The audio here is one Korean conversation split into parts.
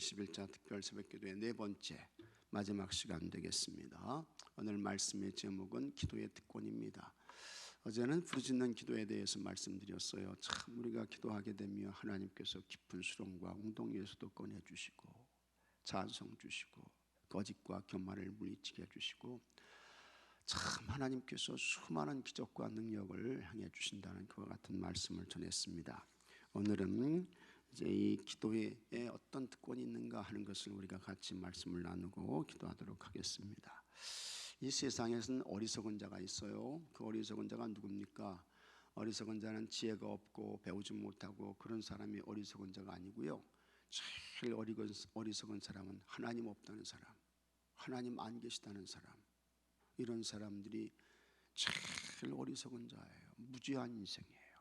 21자 특별 새벽기도의 네 번째 마지막 시간 되겠습니다. 오늘 말씀의 제목은 기도의 특권입니다. 어제는 부르짖는 기도에 대해서 말씀드렸어요. 참 우리가 기도하게 되면 하나님께서 깊은 수렁과 웅덩이에서도 꺼내주시고 찬송 주시고 거짓과 교만을 물리치게 해주시고 참 하나님께서 수많은 기적과 능력을 행해 주신다는 그와 같은 말씀을 전했습니다. 오늘은 이제 이 기도에 어떤 특권이 있는가 하는 것을 우리가 같이 말씀을 나누고 기도하도록 하겠습니다. 이 세상에서는 어리석은 자가 있어요. 그 어리석은 자가 누굽니까? 어리석은 자는 지혜가 없고 배우지 못하고 그런 사람이 어리석은 자가 아니고요. 제일 어리석은 사람은 하나님 없다는 사람, 하나님 안 계시다는 사람, 이런 사람들이 제일 어리석은 자예요. 무지한 인생이에요.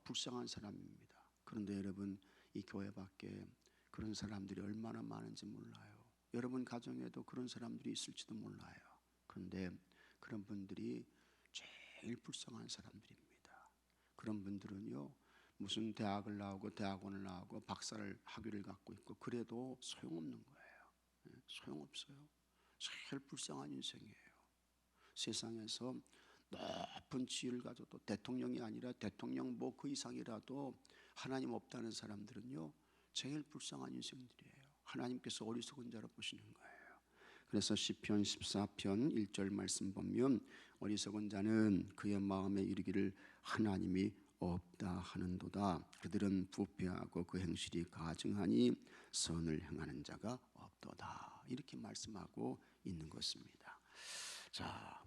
불쌍한 사람입니다. 그런데 여러분, 이 교회 밖에 그런 사람들이 얼마나 많은지 몰라요. 여러분 가정에도 그런 사람들이 있을지도 몰라요. 그런데 그런 분들이 제일 불쌍한 사람들입니다. 그런 분들은요, 무슨 대학을 나오고 대학원을 나오고 박사를 학위를 갖고 있고 그래도 소용없는 거예요. 소용없어요. 제일 불쌍한 인생이에요. 세상에서 높은 지위를 가져도 대통령이 아니라 대통령 뭐 그 이상이라도 하나님 없다는 사람들은요 제일 불쌍한 인생들이에요. 하나님께서 어리석은 자로 보시는 거예요. 그래서 시편 14편 1절 말씀 보면 어리석은 자는 그의 마음에 이르기를 하나님이 없다 하는도다. 그들은 부패하고 그 행실이 가증하니 선을 행하는 자가 없도다. 이렇게 말씀하고 있는 것입니다. 자,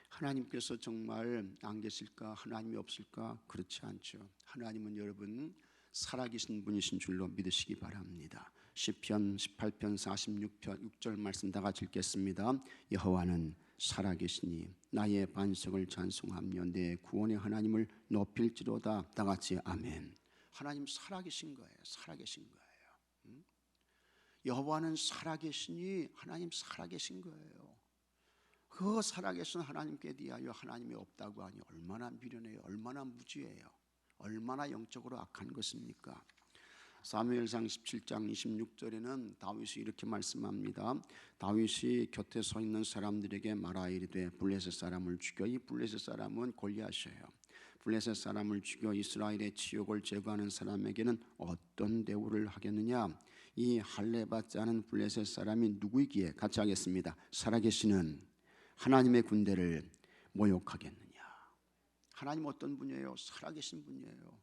하나님께서 정말 안 계실까? 하나님이 없을까? 그렇지 않죠. 하나님은 여러분 살아계신 분이신 줄로 믿으시기 바랍니다. 시편 18편 46편 6절 말씀 다 같이 읽겠습니다. 여호와는 살아계시니 나의 반석을 찬송하며 내 구원의 하나님을 높일지로다. 다 같이 아멘. 하나님 살아계신 거예요. 살아계신 거예요. 여호와는 살아계시니 하나님 살아계신 거예요. 그 살아계신 하나님께 대하여 하나님이 없다고 하니 얼마나 미련해요. 얼마나 무지해요. 얼마나 영적으로 악한 것입니까? 사무엘상 17장 26절에는 다윗이 이렇게 말씀합니다. 다윗이 곁에 서 있는 사람들에게 말하이르되 블레셋 사람을 죽여. 이 블레셋 사람은 골리앗이에요. 블레셋 사람을 죽여 이스라엘의 치욕을 제거하는 사람에게는 어떤 대우를 하겠느냐? 이 할례받지 않은 블레셋 사람이 누구이기에? 같이 하겠습니다. 살아계시는 하나님의 군대를 모욕하겠느냐? 하나님 어떤 분이에요? 살아계신 분이에요.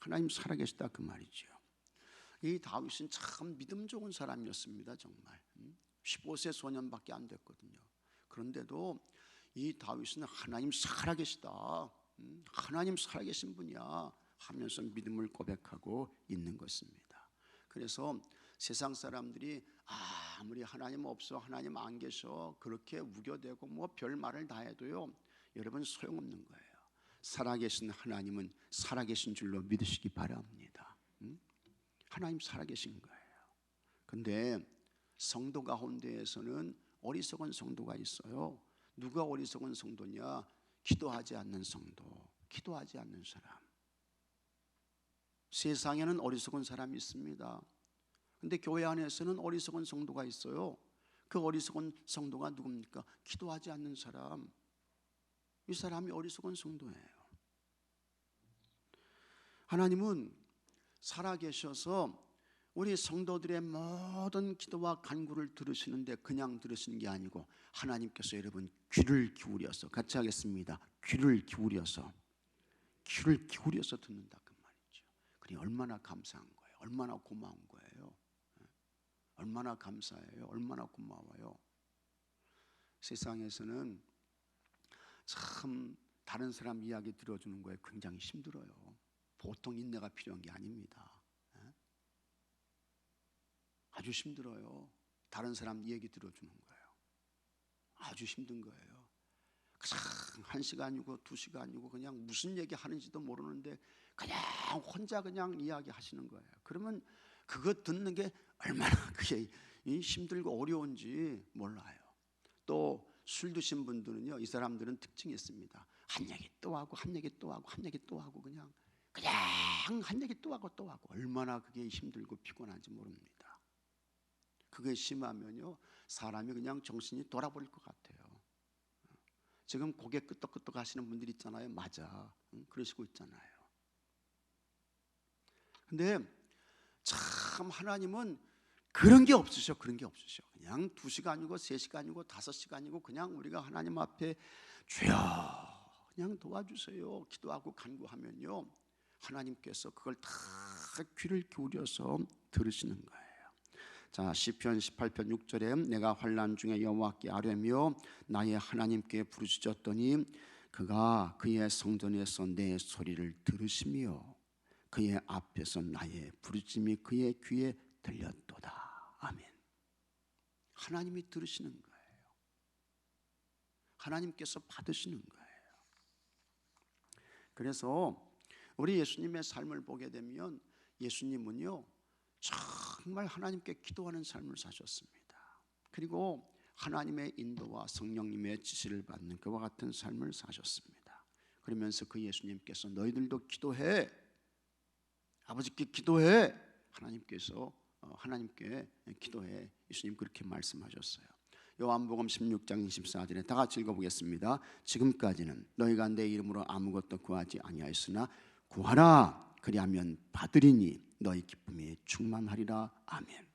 하나님 살아계시다 그 말이죠. 이 다윗은 참 믿음 좋은 사람이었습니다. 정말 15세 소년밖에 안 됐거든요. 그런데도 이 다윗은 하나님 살아계시다, 하나님 살아계신 분이야 하면서 믿음을 고백하고 있는 것입니다. 그래서 세상 사람들이 아무리 하나님 없어, 하나님 안 계셔 그렇게 우겨대고 뭐 별 말을 다 해도요 여러분 소용없는 거예요. 살아계신 하나님은 살아계신 줄로 믿으시기 바랍니다. 하나님 살아계신 거예요. 근데 성도 가운데에서는 어리석은 성도가 있어요. 누가 어리석은 성도냐? 기도하지 않는 성도, 기도하지 않는 사람. 세상에는 어리석은 사람이 있습니다. 근데 교회 안에서는 어리석은 성도가 있어요. 그 어리석은 성도가 누굽니까? 기도하지 않는 사람. 이 사람이 어리석은 성도예요. 하나님은 살아계셔서 우리 성도들의 모든 기도와 간구를 들으시는데 그냥 들으시는 게 아니고 하나님께서 여러분 귀를 기울여서, 같이 하겠습니다. 귀를 기울여서 듣는다 그 말이죠. 그러니 얼마나 감사한 거예요. 얼마나 고마운 거예요. 얼마나 감사해요. 얼마나 고마워요. 세상에서는 참 다른 사람 이야기 들어주는 거에 굉장히 힘들어요. 보통 인내가 필요한 게 아닙니다. 아주 힘들어요. 다른 사람 얘기 들어주는 거예요. 아주 힘든 거예요. 그냥 1시간이고 2시간이고 그냥 무슨 얘기 하는지도 모르는데 그냥 혼자 그냥 이야기 하시는 거예요. 그러면 그거 듣는 게 얼마나 그게 힘들고 어려운지 몰라요. 또 술 드신 분들은요, 이 사람들은 특징이 있습니다. 한 얘기 또 하고 한 얘기 또 하고 한 얘기 또 하고 그냥 한 얘기 또 하고 얼마나 그게 힘들고 피곤한지 모릅니다. 그게 심하면요 사람이 그냥 정신이 돌아버릴 것 같아요. 지금 고개 끄덕끄덕 하시는 분들 있잖아요. 맞아, 그러시고 있잖아요. 근데 참 하나님은 그런 게 없으셔. 그런 게 없으셔. 그냥 2시간이고 3시간이고 5시간이고 그냥 우리가 하나님 앞에 주여 그냥 도와주세요 기도하고 간구하면요 하나님께서 그걸 다 귀를 기울여서 들으시는 거예요. 자, 시편 18편 6절에 내가 환난 중에 여호와께 아뢰며 나의 하나님께 부르짖었더니 그가 그의 성전에서 내 소리를 들으시며 그의 앞에서 나의 부르짖음이 그의 귀에 들렸도다. 아멘. 하나님이 들으시는 거예요. 하나님께서 받으시는 거예요. 그래서 우리 예수님의 삶을 보게 되면 예수님은요 정말 하나님께 기도하는 삶을 사셨습니다. 그리고 하나님의 인도와 성령님의 지시를 받는 그와 같은 삶을 사셨습니다. 그러면서 그 예수님께서 너희들도 기도해, 아버지께 기도해, 하나님께서 하나님께 기도해, 예수님 그렇게 말씀하셨어요. 요한복음 16장 24절에 다 같이 읽어보겠습니다. 지금까지는 너희가 내 이름으로 아무것도 구하지 아니하였으나 구하라 그리하면 받으리니 너희 기쁨이 충만하리라. 아멘.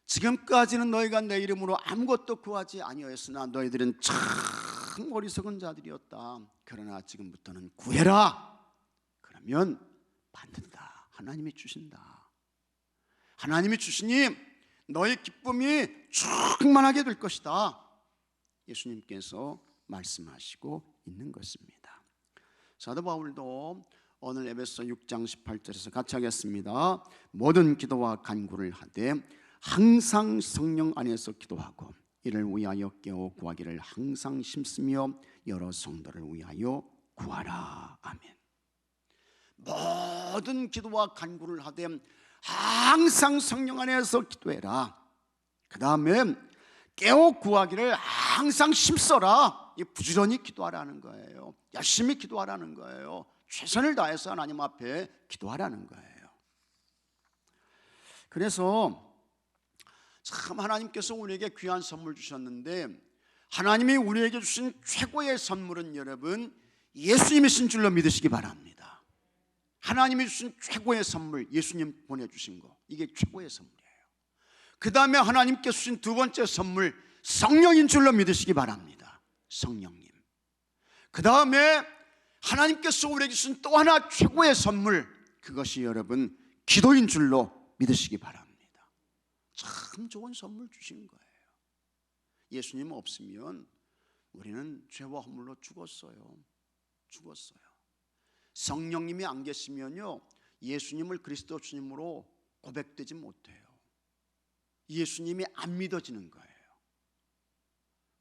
지금까지는 너희가 내 이름으로 아무것도 구하지 아니하였으나 너희들은 참 어리석은 자들이었다. 그러나 지금부터는 구해라. 그러면 받는다. 하나님이 주신다. 하나님이 주시니 너희 기쁨이 충만하게 될 것이다. 예수님께서 말씀하시고 있는 것입니다. 사도 바울도 오늘 에베소 6장 18절에서 같이 하겠습니다. 모든 기도와 간구를 하되 항상 성령 안에서 기도하고 이를 위하여 깨어 구하기를 항상 힘쓰며 여러 성도를 위하여 구하라. 아멘. 모든 기도와 간구를 하되 항상 성령 안에서 기도해라. 그 다음에 깨어 구하기를 항상 힘써라. 부지런히 기도하라는 거예요. 열심히 기도하라는 거예요. 최선을 다해서 하나님 앞에 기도하라는 거예요. 그래서 참 하나님께서 우리에게 귀한 선물 주셨는데 하나님이 우리에게 주신 최고의 선물은 여러분 예수님이신 줄로 믿으시기 바랍니다. 하나님이 주신 최고의 선물, 예수님 보내주신 거, 이게 최고의 선물이에요. 그 다음에 하나님께 주신 두 번째 선물, 성령인 줄로 믿으시기 바랍니다. 성령님. 그 다음에 하나님께서 우리에게 주신 또 하나 최고의 선물, 그것이 여러분 기도인 줄로 믿으시기 바랍니다. 참 좋은 선물 주신 거예요. 예수님 없으면 우리는 죄와 허물로 죽었어요. 성령님이 안 계시면요 예수님을 그리스도 주님으로 고백되지 못해요. 예수님이 안 믿어지는 거예요.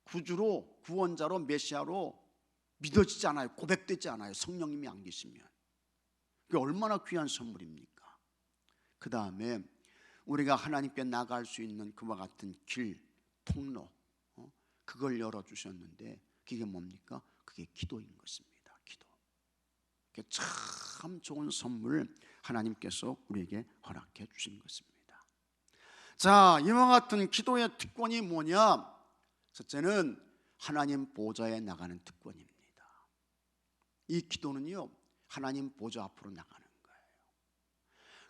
구주로, 구원자로, 메시아로 믿어지지 않아요. 고백되지 않아요. 성령님이 안 계시면. 그게 얼마나 귀한 선물입니까? 그 다음에 우리가 하나님께 나갈 수 있는 그와 같은 길, 통로, 그걸 열어주셨는데 그게 뭡니까? 그게 기도인 것입니다. 기도. 그게 참 좋은 선물 하나님께서 우리에게 허락해 주신 것입니다. 자, 이와 같은 기도의 특권이 뭐냐? 첫째는 하나님 보좌에 나가는 특권입니다. 이 기도는요 하나님 보좌 앞으로 나가는 거예요.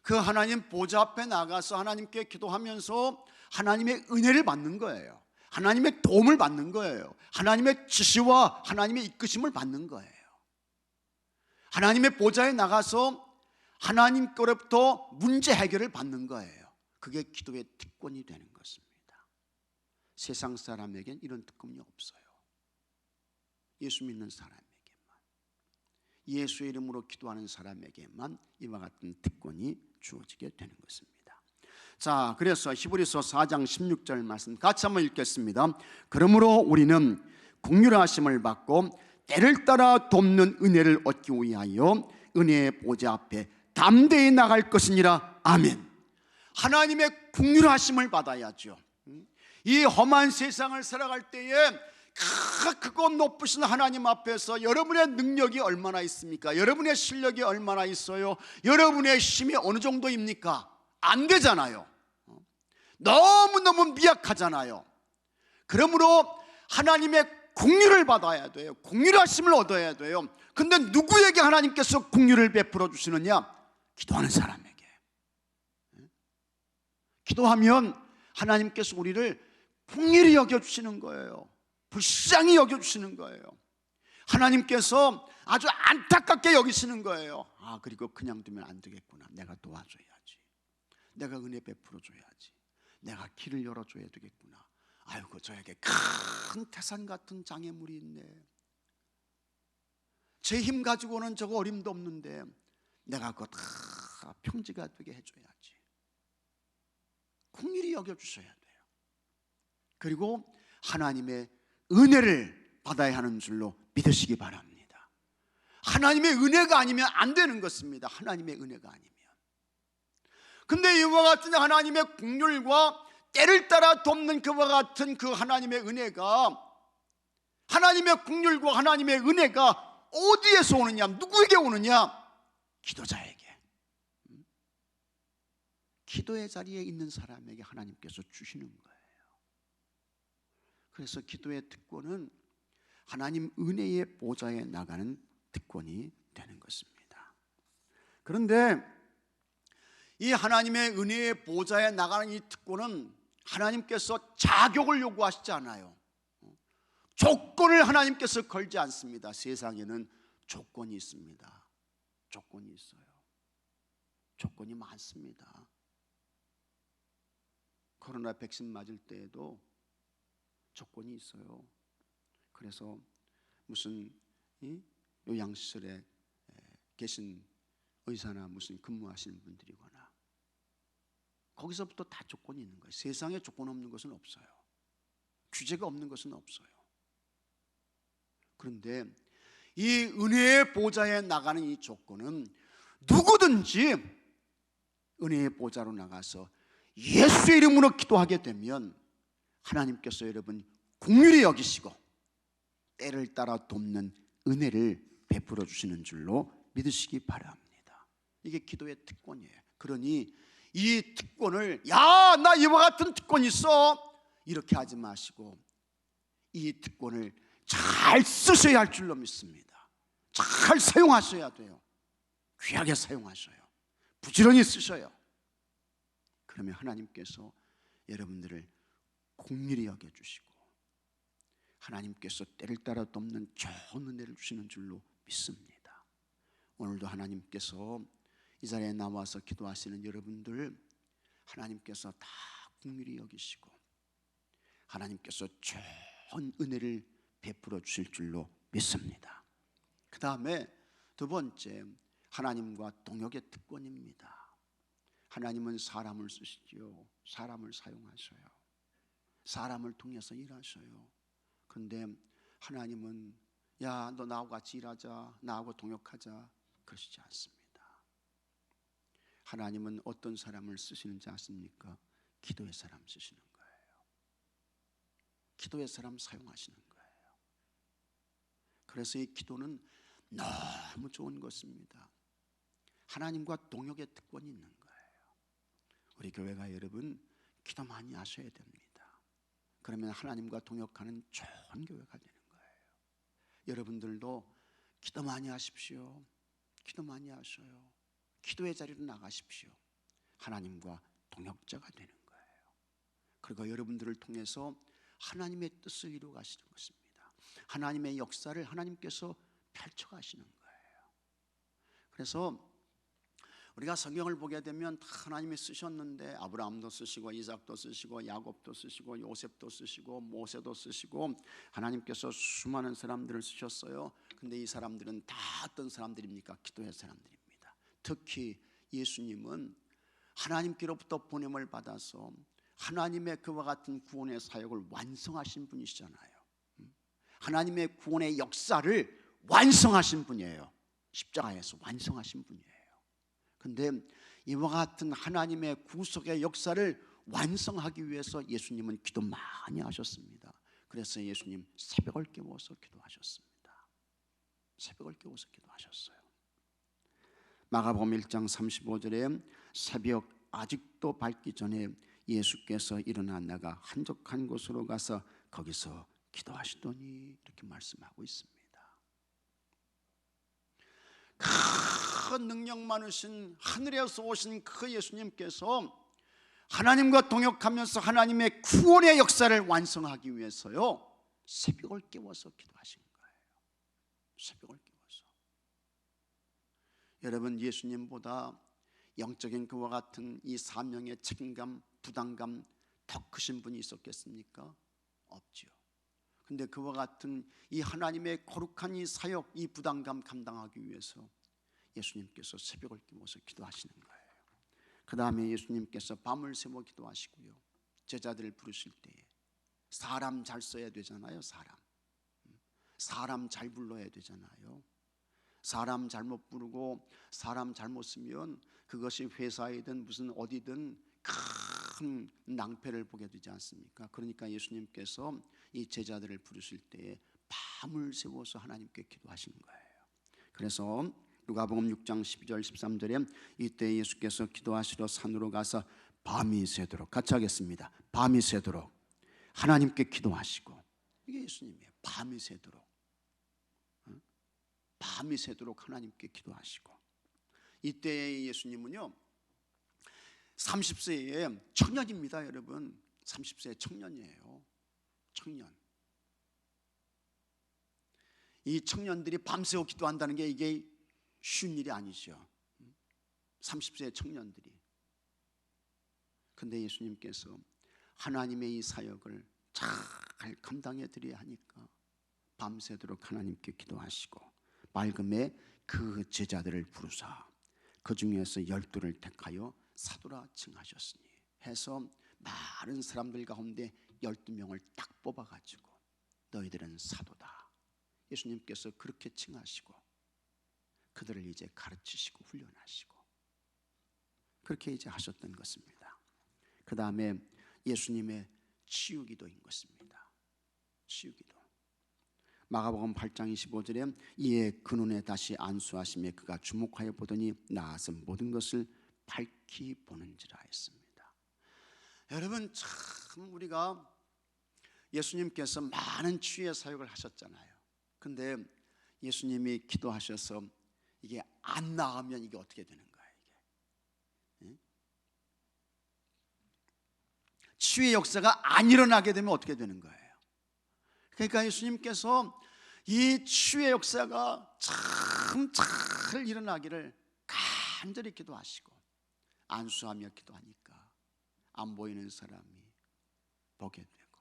그 하나님 보좌 앞에 나가서 하나님께 기도하면서 하나님의 은혜를 받는 거예요. 하나님의 도움을 받는 거예요. 하나님의 지시와 하나님의 이끄심을 받는 거예요. 하나님의 보좌에 나가서 하나님께로부터 문제 해결을 받는 거예요. 그게 기도의 특권이 되는 것입니다. 세상 사람에겐 이런 특권이 없어요. 예수 믿는 사람에게만, 예수의 이름으로 기도하는 사람에게만 이와 같은 특권이 주어지게 되는 것입니다. 자, 그래서 히브리서 4장 16절 말씀 같이 한번 읽겠습니다. 그러므로 우리는 긍휼하심을 받고 때를 따라 돕는 은혜를 얻기 위하여 은혜의 보좌 앞에 담대히 나갈 것이니라. 아멘. 하나님의 긍휼하심을 받아야죠. 이 험한 세상을 살아갈 때에 크고 높으신 하나님 앞에서 여러분의 능력이 얼마나 있습니까? 여러분의 실력이 얼마나 있어요? 여러분의 힘이 어느 정도입니까? 안 되잖아요. 너무너무 미약하잖아요. 그러므로 하나님의 긍휼을 받아야 돼요. 긍휼하심을 얻어야 돼요. 근데 누구에게 하나님께서 긍휼을 베풀어 주시느냐? 기도하는 사람에게. 기도하면 하나님께서 우리를 긍휼히 여겨주시는 거예요. 불쌍히 여겨주시는 거예요. 하나님께서 아주 안타깝게 여기시는 거예요. 아, 그리고 그냥 두면 안 되겠구나. 내가 도와줘야지. 내가 은혜 베풀어 줘야지. 내가 길을 열어줘야 되겠구나. 아이고, 저에게 큰 태산 같은 장애물이 있네. 제 힘 가지고는 저거 어림도 없는데 내가 그거 다 평지가 되게 해줘야지. 긍휼히 여겨주셔야 돼요. 그리고 하나님의 은혜를 받아야 하는 줄로 믿으시기 바랍니다. 하나님의 은혜가 아니면 안 되는 것입니다. 하나님의 은혜가 아니면. 근데 이와 같은 하나님의 긍휼과 때를 따라 돕는 그와 같은 그 하나님의 은혜가, 하나님의 긍휼과 하나님의 은혜가 어디에서 오느냐? 누구에게 오느냐? 기도자에게. 기도의 자리에 있는 사람에게 하나님께서 주시는 거예요. 그래서 기도의 특권은 하나님 은혜의 보좌에 나가는 특권이 되는 것입니다. 그런데 이 하나님의 은혜의 보좌에 나가는 이 특권은 하나님께서 자격을 요구하시지 않아요. 조건을 하나님께서 걸지 않습니다. 세상에는 조건이 있습니다. 조건이 있어요. 조건이 많습니다. 코로나 백신 맞을 때에도 조건이 있어요. 그래서 무슨 요양시설에 계신 의사나 무슨 근무하시는 분들이거나 거기서부터 다 조건이 있는 거예요. 세상에 조건 없는 것은 없어요. 규제가 없는 것은 없어요. 그런데 이 은혜의 보좌에 나가는 이 조건은 누구든지 은혜의 보좌로 나가서 예수의 이름으로 기도하게 되면 하나님께서 여러분 긍휼히 여기시고 때를 따라 돕는 은혜를 베풀어 주시는 줄로 믿으시기 바랍니다. 이게 기도의 특권이에요. 그러니 이 특권을 야, 나 이와 같은 특권이 있어 이렇게 하지 마시고 이 특권을 잘 쓰셔야 할 줄로 믿습니다. 잘 사용하셔야 돼요. 귀하게 사용하셔요. 부지런히 쓰셔요. 그러면 하나님께서 여러분들을 긍휼히 여겨주시고 하나님께서 때를 따라 돕는 좋은 은혜를 주시는 줄로 믿습니다. 오늘도 하나님께서 이 자리에 나와서 기도하시는 여러분들 하나님께서 다 긍휼히 여기시고 하나님께서 좋은 은혜를 베풀어 주실 줄로 믿습니다. 그 다음에 두 번째, 하나님과 동역의 특권입니다. 하나님은 사람을 쓰시지요. 사람을 사용하셔요. 사람을 통해서 일하셔요. 그런데 하나님은 야, 너 나하고 같이 일하자, 나하고 동역하자 그러시지 않습니다. 하나님은 어떤 사람을 쓰시는지 아십니까? 기도의 사람 쓰시는 거예요. 기도의 사람 사용하시는 거예요. 그래서 이 기도는 너무 좋은 것입니다. 하나님과 동역의 특권이 있는 거예요. 우리 교회가 여러분 기도 많이 하셔야 됩니다. 그러면 하나님과 동역하는 좋은 교회가 되는 거예요. 여러분들도 기도 많이 하십시오. 기도 많이 하셔요. 기도의 자리로 나가십시오. 하나님과 동역자가 되는 거예요. 그리고 여러분들을 통해서 하나님의 뜻을 이루어 가시는 것입니다. 하나님의 역사를 하나님께서 펼쳐가시는 거예요. 그래서 우리가 성경을 보게 되면 다 하나님이 쓰셨는데 아브라함도 쓰시고 이삭도 쓰시고 야곱도 쓰시고 요셉도 쓰시고 모세도 쓰시고 하나님께서 수많은 사람들을 쓰셨어요. 근데 이 사람들은 다 어떤 사람들입니까? 기도의 사람들입니다. 특히 예수님은 하나님께로부터 보냄을 받아서 하나님의 그와 같은 구원의 사역을 완성하신 분이시잖아요. 하나님의 구원의 역사를 완성하신 분이에요. 십자가에서 완성하신 분이에요. 그런데 이와 같은 하나님의 구속의 역사를 완성하기 위해서 예수님은 기도 많이 하셨습니다. 그래서 예수님 새벽을 깨워서 기도하셨습니다. 새벽을 깨워서 기도하셨어요. 마가복음 1장 35절에 새벽 아직도 밝기 전에 예수께서 일어나 나가 한적한 곳으로 가서 거기서 기도하시더니 이렇게 말씀하고 있습니다. 큰 능력 많으신 하늘에서 오신 그 예수님께서 하나님과 동역하면서 하나님의 구원의 역사를 완성하기 위해서요, 새벽을 깨워서 기도하신 거예요. 새벽을 깨워서. 여러분, 예수님보다 영적인 그와 같은 이 사명의 책임감, 부담감 더 크신 분이 있었겠습니까? 없죠. 근데 그와 같은 이 하나님의 거룩한 이 사역, 이 부담감 감당하기 위해서 예수님께서 새벽을 깨워서 기도하시는 거예요. 그 다음에 예수님께서 밤을 새워 기도하시고요, 제자들을 부르실 때에 사람 잘 써야 되잖아요. 사람 잘 불러야 되잖아요. 사람 잘못 부르고 사람 잘못 쓰면 그것이 회사이든 무슨 어디든 큰 낭패를 보게 되지 않습니까? 그러니까 예수님께서 이 제자들을 부르실 때에 밤을 새워서 하나님께 기도하신 거예요. 그래서 누가복음 6장 12절 13절에 이때 예수께서 기도하시러 산으로 가서 밤이 새도록, 같이 하겠습니다. 밤이 새도록 하나님께 기도하시고, 이게 예수님이에요. 밤이 새도록, 밤이 새도록 하나님께 기도하시고. 이때의 예수님은요 30세의 청년입니다. 여러분, 30세의 청년이에요. 청년. 이 청년들이 밤새워 기도한다는 게 이게 쉬운 일이 아니죠. 30세의 청년들이. 근데 예수님께서 하나님의 이 사역을 잘 감당해 드려야 하니까 밤새도록 하나님께 기도하시고, 맑음에 그 제자들을 부르사 그 중에서 12를 택하여 사도라 칭하셨으니 해서 많은 사람들 가운데 12명을 딱 뽑아가지고 너희들은 사도다, 예수님께서 그렇게 칭하시고 그들을 이제 가르치시고 훈련하시고 그렇게 이제 하셨던 것입니다. 그 다음에 예수님의 치유기도인 것입니다. 치유기도. 마가복음 8장 25절에 이에 그 눈에 다시 안수하시며 그가 주목하여 보더니 나아서 모든 것을 밝히 보는지라 했습니다. 여러분, 참 우리가 예수님께서 많은 치유의 사역을 하셨잖아요. 근데 예수님이 기도하셔서 이게 안 나으면 이게 어떻게 되는 거예요? 이게 치유의 역사가 안 일어나게 되면 어떻게 되는 거예요? 그러니까 예수님께서 이 치유의 역사가 참 잘 일어나기를 간절히 기도하시고 안수하며 기도하니까 안 보이는 사람이 보게 되고,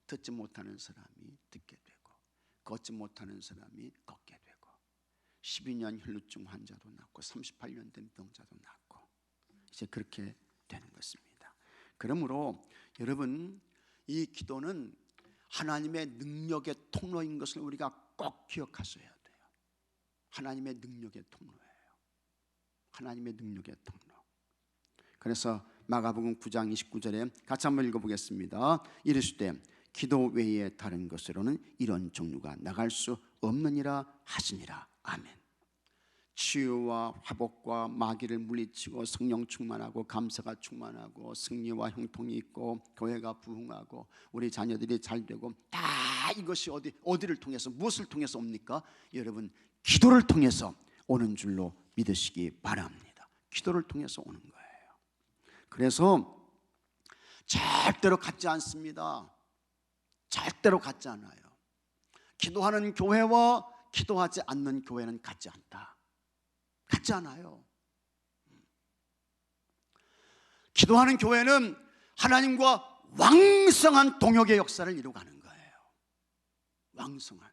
듣지 못하는 사람이 듣게 되고, 걷지 못하는 사람이 걷게 되고, 12년 혈루증 환자도 낫고 38년 된 병자도 낫고 이제 그렇게 되는 것입니다. 그러므로 여러분, 이 기도는 하나님의 능력의 통로인 것을 우리가 꼭 기억하셔야 돼요. 하나님의 능력의 통로예요. 하나님의 능력의 통로. 그래서 마가복음 9장 29절에 같이 한번 읽어보겠습니다. 이르시되 기도 외에 다른 것으로는 이런 종류가 나갈 수 없느니라 하시니라. 아멘. 치유와 회복과 마귀를 물리치고 성령 충만하고 감사가 충만하고 승리와 형통이 있고 교회가 부흥하고 우리 자녀들이 잘 되고, 다 이것이 어디를 통해서, 무엇을 통해서 옵니까? 여러분, 기도를 통해서 오는 줄로 믿으시기 바랍니다. 기도를 통해서 오는 거예요. 그래서 절대로 같지 않습니다. 절대로 같지 않아요. 기도하는 교회와 기도하지 않는 교회는 같지 않다. 같지 않아요. 기도하는 교회는 하나님과 왕성한 동역의 역사를 이루어가는 거예요. 왕성한.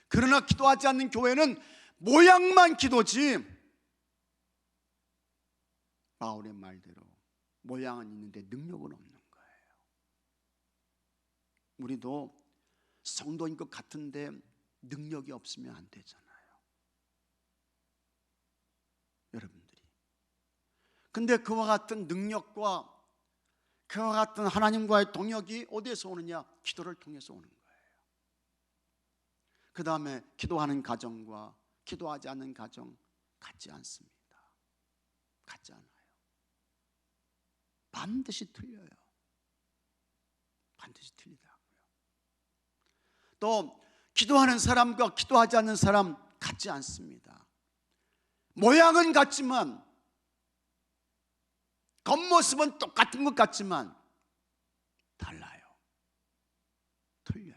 그러나 기도하지 않는 교회는 모양만 기도지, 바울의 말대로 모양은 있는데 능력은 없는 거예요. 우리도 성도인 것 같은데 능력이 없으면 안 되잖아요. 여러분들이. 근데 그와 같은 능력과 그와 같은 하나님과의 동역이 어디에서 오느냐? 기도를 통해서 오는 거예요. 그 다음에 기도하는 가정과 기도하지 않는 가정 같지 않습니다. 같지 않아요. 반드시 틀려요. 반드시 틀리더라고요. 또 기도하는 사람과 기도하지 않는 사람 같지 않습니다. 모양은 같지만, 겉모습은 똑같은 것 같지만 달라요. 틀려요.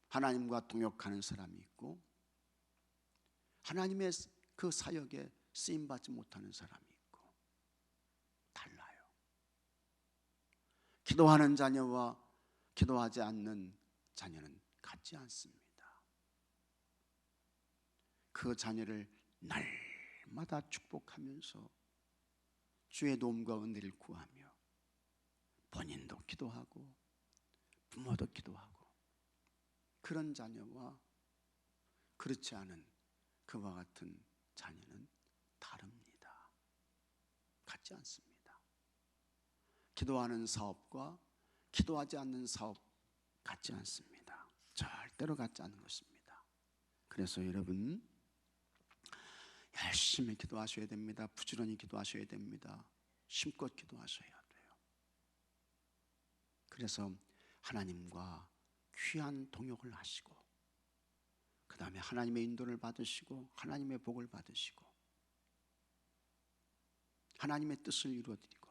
하나님과 동역하는 사람이 있고, 하나님의 그 사역에 쓰임받지 못하는 사람이 있고 달라요. 기도하는 자녀와 기도하지 않는 자녀는 같지 않습니다. 그 자녀를 날마다 축복하면서 주의 도움과 은혜를 구하며 본인도 기도하고 부모도 기도하고, 그런 자녀와 그렇지 않은 그와 같은 자녀는 다릅니다. 같지 않습니다. 기도하는 사업과 기도하지 않는 사업 같지 않습니다. 절대로 같지 않은 것입니다. 그래서 여러분 열심히 기도하셔야 됩니다. 부지런히 기도하셔야 됩니다. 힘껏 기도하셔야 돼요. 그래서 하나님과 귀한 동역을 하시고, 그 다음에 하나님의 인도를 받으시고 하나님의 복을 받으시고 하나님의 뜻을 이루어드리고,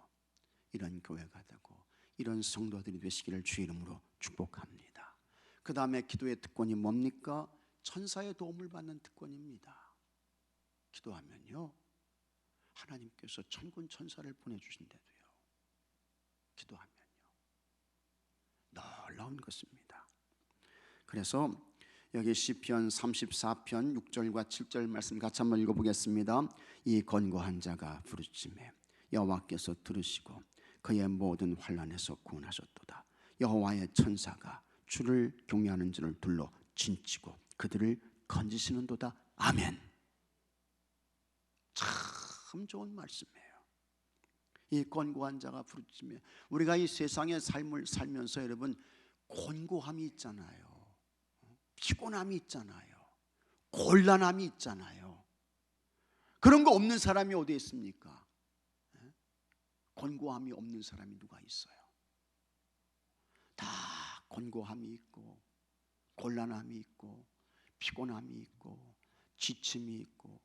이런 교회가 되고 이런 성도들이 되시기를 주의 이름으로 축복합니다. 그 다음에 기도의 특권이 뭡니까? 천사의 도움을 받는 특권입니다. 기도하면요, 하나님께서 천군 천사를 보내주신대도요. 기도하면요, 놀라운 것입니다. 그래서 여기 시편 34편 6절과 7절 말씀 같이 한번 읽어보겠습니다. 이 권고한 자가 부르짖음에 여호와께서 들으시고 그의 모든 환난에서 구원하셨도다. 여호와의 천사가 주를 경외하는 자를 둘러 진치고 그들을 건지시는도다. 아멘. 참 좋은 말씀이에요. 이 권고한 자가 부르짖으며, 우리가 이 세상의 삶을 살면서 여러분 곤고함이 있잖아요. 피곤함이 있잖아요. 곤란함이 있잖아요. 그런 거 없는 사람이 어디 있습니까? 곤고함이 없는 사람이 누가 있어요? 다 곤고함이 있고 곤란함이 있고 피곤함이 있고 지침이 있고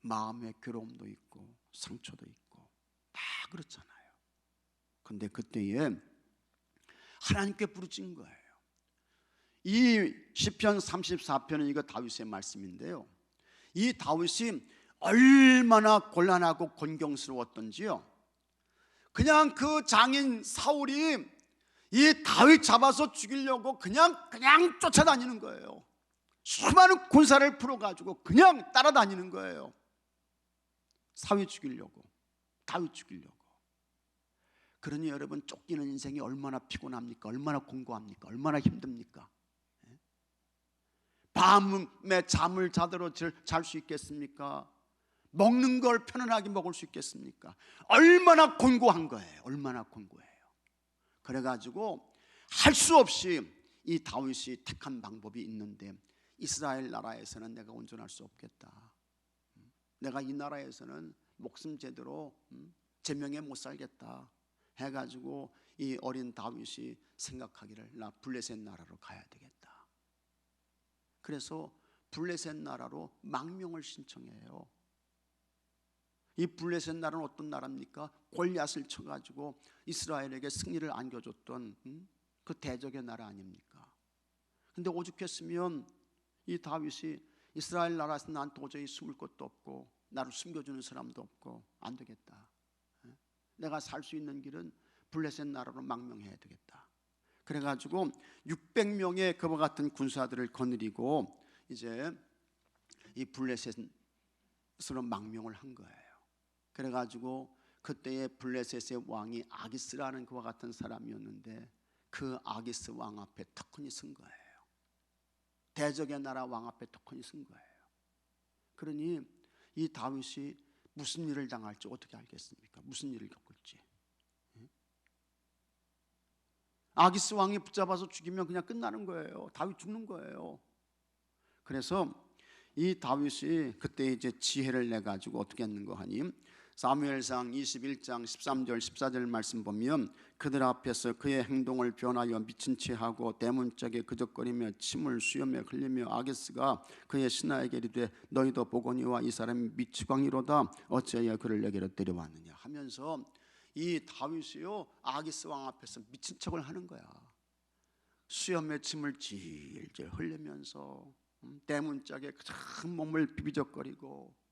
마음의 괴로움도 있고 상처도 있고 다 그렇잖아요. 근데 그때에 하나님께 부르짖은 거예요. 이 시편 34편은 이거 다윗의 말씀인데요, 이 다윗이 얼마나 곤란하고 곤경스러웠던지요, 그냥 그 장인 사울이 이 다윗 잡아서 죽이려고 그냥 쫓아다니는 거예요. 수많은 군사를 풀어가지고 그냥 따라다니는 거예요. 사위 죽이려고, 다윗 죽이려고. 그러니 여러분, 쫓기는 인생이 얼마나 피곤합니까? 얼마나 공고합니까? 얼마나 힘듭니까? 밤에 잠을 자대로 잘 수 있겠습니까? 먹는 걸 편안하게 먹을 수 있겠습니까? 얼마나 곤고한 거예요. 얼마나 곤고해요. 그래가지고 할 수 없이 이 다윗이 택한 방법이 있는데, 이스라엘 나라에서는 내가 온전할 수 없겠다. 내가 이 나라에서는 목숨 제대로 제명에 못 살겠다 해가지고 이 어린 다윗이 생각하기를, 나 블레셋 나라로 가야 되겠다. 그래서 블레셋 나라로 망명을 신청해요. 이 블레셋 나라는 어떤 나라입니까? 골리앗을 쳐가지고 이스라엘에게 승리를 안겨줬던 그 대적의 나라 아닙니까? 근데 오죽했으면 이 다윗이 이스라엘 나라에서 난 도저히 숨을 곳도 없고 나를 숨겨주는 사람도 없고 안 되겠다, 내가 살 수 있는 길은 블레셋 나라로 망명해야 되겠다. 그래가지고 600명의 그와 같은 군사들을 거느리고 이제 이 블레셋으로 망명을 한 거예요. 그래가지고 그때의 블레셋의 왕이 아기스라는 그와 같은 사람이었는데, 그 아기스 왕 앞에 터컨이 쓴 거예요. 대적의 나라 왕 앞에 터컨이 쓴 거예요. 그러니 이 다윗이 무슨 일을 당할지 어떻게 알겠습니까? 무슨 일을 겪을지. 아기스 왕이 붙잡아서 죽이면 그냥 끝나는 거예요. 다윗 죽는 거예요. 그래서 이 다윗이 그때 이제 지혜를 내 가지고 어떻게 했는가 하니, 사무엘상 21장 13절 14절 말씀 보면 그들 앞에서 그의 행동을 변하여 미친 채 하고 대문짝에 그적거리며 침을 수염에 흘리며 아기스가 그의 신하에게 이르되 너희도 보거니와 이 사람이 미치광이로다 어찌하여 그를 내게로 데려왔느냐 하면서 이 다윗이요 아기스 왕 앞에서 미친 척을 하는 거야. 수염에 침을 질질 흘리면서 대문짝에 큰 몸을 비비적거리고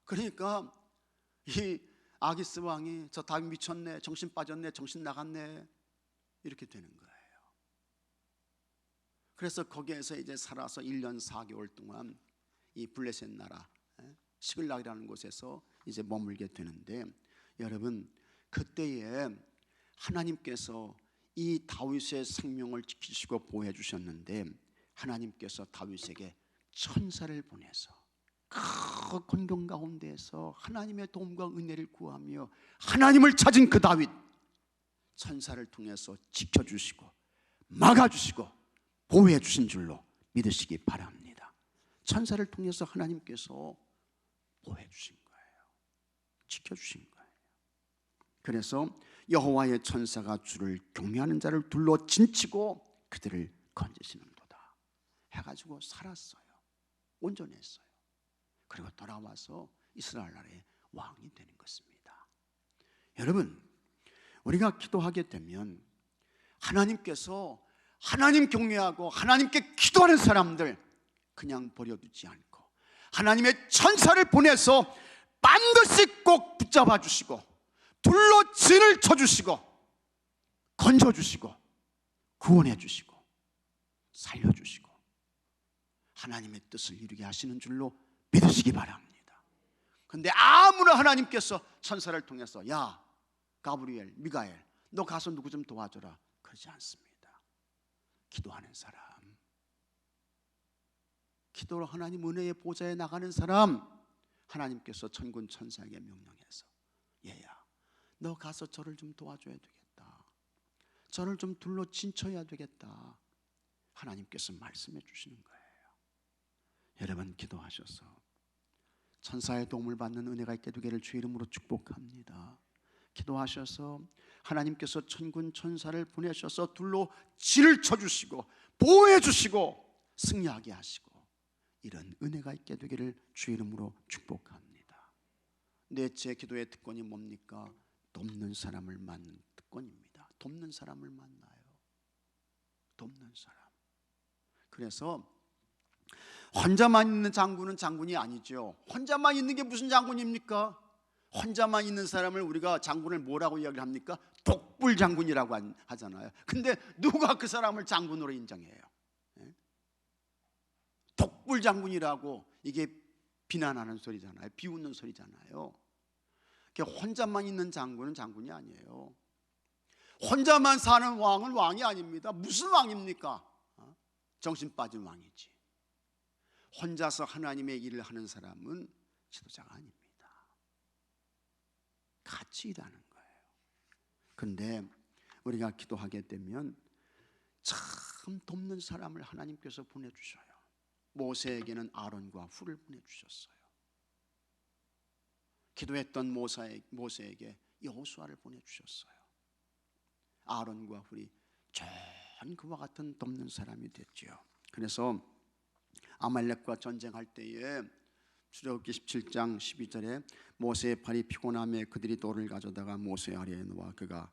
그러니까 이 아기스 왕이 저 다윗 미쳤네, 정신 빠졌네, 정신 나갔네 이렇게 되는 거예요. 그래서 거기에서 이제 살아서 1년 4개월 동안 이 블레셋 나라 시글락이라는 곳에서 이제 머물게 되는데 여러분 그때에 하나님께서 이 다윗의 생명을 지키시고 보호해 주셨는데 하나님께서 다윗에게 천사를 보내서 그 곤경 가운데에서 하나님의 도움과 은혜를 구하며 하나님을 찾은 그 다윗 천사를 통해서 지켜주시고 막아주시고 보호해 주신 줄로 믿으시기 바랍니다. 천사를 통해서 하나님께서 보호해 주신 거예요. 지켜주신 거예요. 그래서 여호와의 천사가 주를 경외하는 자를 둘러 진치고 그들을 건지시는도다 해가지고 살았어요. 온전했어요. 그리고 돌아와서 이스라엘 나라의 왕이 되는 것입니다. 여러분 우리가 기도하게 되면 하나님께서 하나님 경외하고 하나님께 기도하는 사람들 그냥 버려두지 않고 하나님의 천사를 보내서 반드시 꼭 붙잡아 주시고 둘러 진을 쳐주시고 건져주시고 구원해 주시고 살려주시고 하나님의 뜻을 이루게 하시는 줄로 믿으시기 바랍니다. 그런데 아무나 하나님께서 천사를 통해서 야 가브리엘, 미가엘 너 가서 누구 좀 도와줘라 그러지 않습니다. 기도하는 사람, 기도로 하나님 은혜의 보좌에 나가는 사람 하나님께서 천군 천사에게 명령해서 얘야 너 가서 저를 좀 도와줘야 되겠다, 저를 좀 둘러 진쳐야 되겠다 하나님께서 말씀해 주시는 거예요. 여러분 기도하셔서 천사의 도움을 받는 은혜가 있게 되기를 주 이름으로 축복합니다. 기도하셔서 하나님께서 천군 천사를 보내셔서 둘로 진을 쳐주시고 보호해 주시고 승리하게 하시고 이런 은혜가 있게 되기를 주 이름으로 축복합니다. 넷째 기도의 특권이 뭡니까? 돕는 사람을 만나는 특권입니다. 돕는 사람을 만나요. 돕는 사람. 그래서 혼자만 있는 장군은 장군이 아니죠. 혼자만 있는 게 무슨 장군입니까? 혼자만 있는 사람을 우리가 장군을 뭐라고 이야기를 합니까? 독불 장군이라고 하잖아요. 근데 누가 그 사람을 장군으로 인정해요? 독불 장군이라고 이게 비난하는 소리잖아요. 비웃는 소리잖아요. 혼자만 있는 장군은 장군이 아니에요. 혼자만 사는 왕은 왕이 아닙니다. 무슨 왕입니까? 정신 빠진 왕이지. 혼자서 하나님의 일을 하는 사람은 지도자가 아닙니다. 같이 일하는 거예요. 그런데 우리가 기도하게 되면 참 돕는 사람을 하나님께서 보내주셔요. 모세에게는 아론과 훌을 보내주셨어요. 기도했던 모세에게 여호수아를 보내주셨어요. 아론과 훌이 전 그와 같은 돕는 사람이 됐죠. 그래서 아말렉과 전쟁할 때에 출애굽기 17장 12절에 모세의 팔이 피곤함에 그들이 돌을 가져다가 모세 아래에 놓아 그가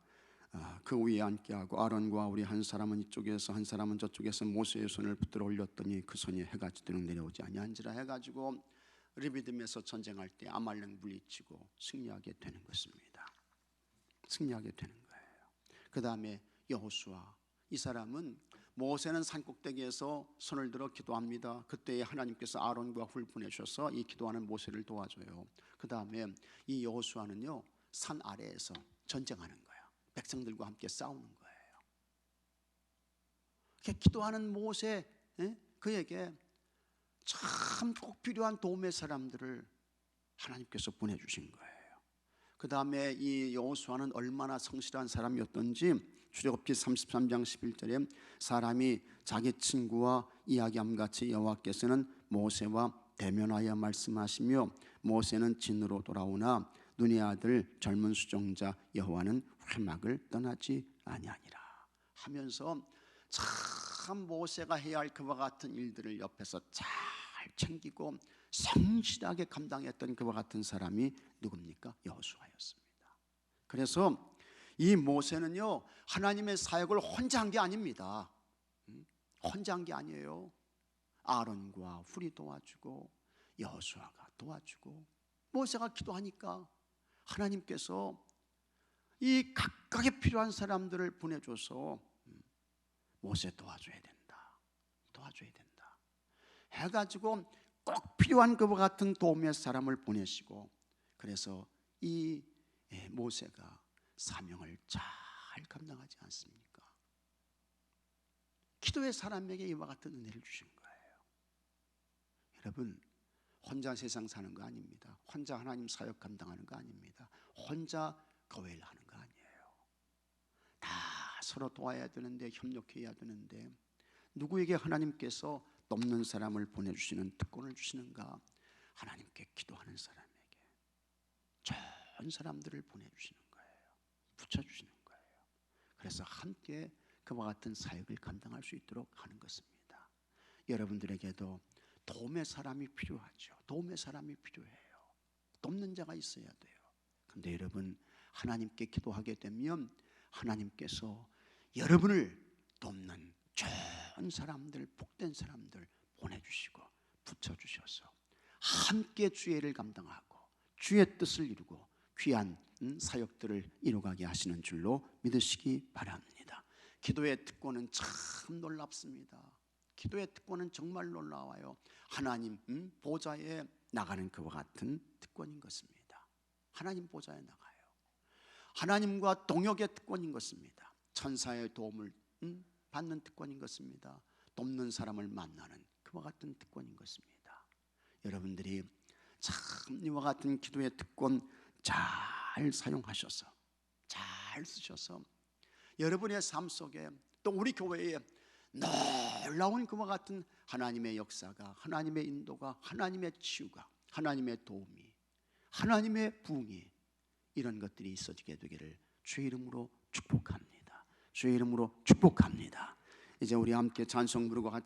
그 위에 앉게 하고 아론과 우리 한 사람은 이쪽에서 한 사람은 저쪽에서 모세의 손을 붙들어 올렸더니 그 손이 해가 지도록 내려오지 아니한지라 해가지고 르비딤에서 전쟁할 때 아말렉 물리치고 승리하게 되는 것입니다. 승리하게 되는 거예요. 그 다음에 여호수아, 이 사람은 모세는 산꼭대기에서 손을 들어 기도합니다. 그때 하나님께서 아론과 훌 보내셔서 이 기도하는 모세를 도와줘요. 그 다음에 이 여호수아는요 산 아래에서 전쟁하는 거예요. 백성들과 함께 싸우는 거예요. 이렇게 기도하는 모세, 그에게 참 꼭 필요한 도움의 사람들을 하나님께서 보내주신 거예요. 그 다음에 이 여호수아는 얼마나 성실한 사람이었던지 출애굽기 33장 11절에 사람이 자기 친구와 이야기함같이 여호와께서는 모세와 대면하여 말씀하시며 모세는 진으로 돌아오나 눈의 아들 젊은 수종자 여호와는 회막을 떠나지 아니하니라 하면서 참 모세가 해야 할 그와 같은 일들을 옆에서 잘 챙기고 성실하게 감당했던 그와 같은 사람이 누굽니까? 여호수아였습니다. 그래서 이 모세는요 하나님의 사역을 혼자 한 게 아닙니다. 혼자 한 게 아니에요. 아론과 훌이 도와주고 여호수아가 도와주고 모세가 기도하니까 하나님께서 이 각각의 필요한 사람들을 보내줘서 모세 도와줘야 된다 해가지고 꼭 필요한 그와 같은 도움의 사람을 보내시고 그래서 이 모세가 사명을 잘 감당하지 않습니까? 기도의 사람에게 이와 같은 은혜를 주신 거예요. 여러분 혼자 세상 사는 거 아닙니다. 혼자 하나님 사역 감당하는 거 아닙니다. 혼자 교회를 하는 거 아니에요. 다 서로 도와야 되는데 협력해야 되는데 누구에게 하나님께서 돕는 사람을 보내주시는 특권을 주시는가? 하나님께 기도하는 사람에게 좋은 사람들을 보내주시는 거예요. 붙여주시는 거예요. 그래서 함께 그와 같은 사역을 감당할 수 있도록 하는 것입니다. 여러분들에게도 도움의 사람이 필요하죠. 도움의 사람이 필요해요. 돕는 자가 있어야 돼요. 그런데 여러분 하나님께 기도하게 되면 하나님께서 여러분을 돕는 좋은 사람들, 복된 사람들 보내주시고 붙여주셔서 함께 주의 일을 감당하고 주의 뜻을 이루고 귀한 사역들을 이루가게 하시는 줄로 믿으시기 바랍니다. 기도의 특권은 참 놀랍습니다. 기도의 특권은 정말 놀라워요. 하나님 보좌에 나가는 그와 같은 특권인 것입니다. 하나님 보좌에 나가요. 하나님과 동역의 특권인 것입니다. 천사의 도움을 받는 특권인 것입니다. 돕는 사람을 만나는 그와 같은 특권인 것입니다. 여러분들이 참 이와 같은 기도의 특권 잘 사용하셔서 잘 쓰셔서 여러분의 삶 속에 또 우리 교회에 놀라운 그와 같은 하나님의 역사가, 하나님의 인도가, 하나님의 치유가, 하나님의 도움이, 하나님의 부흥이 이런 것들이 있어지게 되기를 주의 이름으로 축복합니다. 주의 이름으로 축복합니다. 이제 우리 함께 찬송 부르고 같이